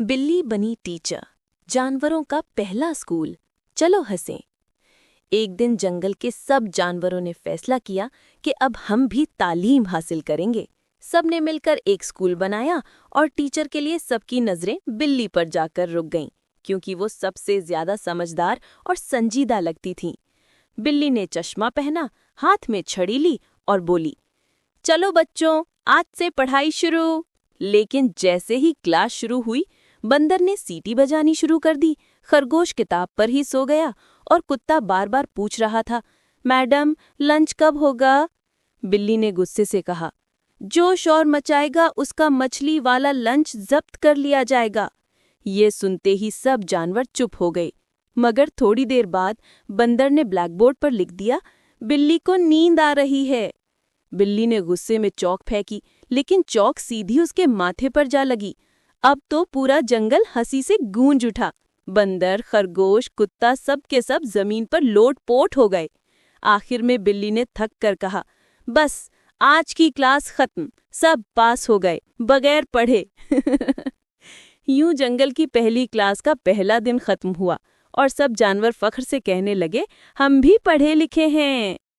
बिल्ली बनी टीचर, जानवरों का पहला स्कूल। चलो हंसें। एक दिन जंगल के सब जानवरों ने फैसला किया कि अब हम भी तालीम हासिल करेंगे। सबने मिलकर एक स्कूल बनाया और टीचर के लिए सबकी नजरें बिल्ली पर जाकर रुक गईं, क्योंकि वो सबसे ज्यादा समझदार और संजीदा लगती थी। बिल्ली ने चश्मा पहना, हाथ में छड़ी ली और बोली, चलो बच्चों, आज से पढ़ाई शुरू। लेकिन जैसे ही क्लास शुरू हुई, बंदर ने सीटी बजानी शुरू कर दी। खरगोश किताब पर ही सो गया और कुत्ता बार बार पूछ रहा था, मैडम लंच कब होगा? बिल्ली ने गुस्से से कहा, जो शोर मचाएगा उसका मछली वाला लंच जब्त कर लिया जाएगा। ये सुनते ही सब जानवर चुप हो गए। मगर थोड़ी देर बाद बंदर ने ब्लैकबोर्ड पर लिख दिया, बिल्ली को नींद आ रही है। बिल्ली ने गुस्से में चौक फेंकी, लेकिन चौक सीधी उसके माथे पर जा लगी। अब तो पूरा जंगल हंसी से गूंज उठा। बंदर, खरगोश, कुत्ता सब के सब जमीन पर लोट-पोट हो गए। आखिर में बिल्ली ने थक कर कहा, बस आज की क्लास खत्म, सब पास हो गए बगैर पढ़े। यूं जंगल की पहली क्लास का पहला दिन खत्म हुआ और सब जानवर फख्र से कहने लगे, हम भी पढ़े लिखे हैं।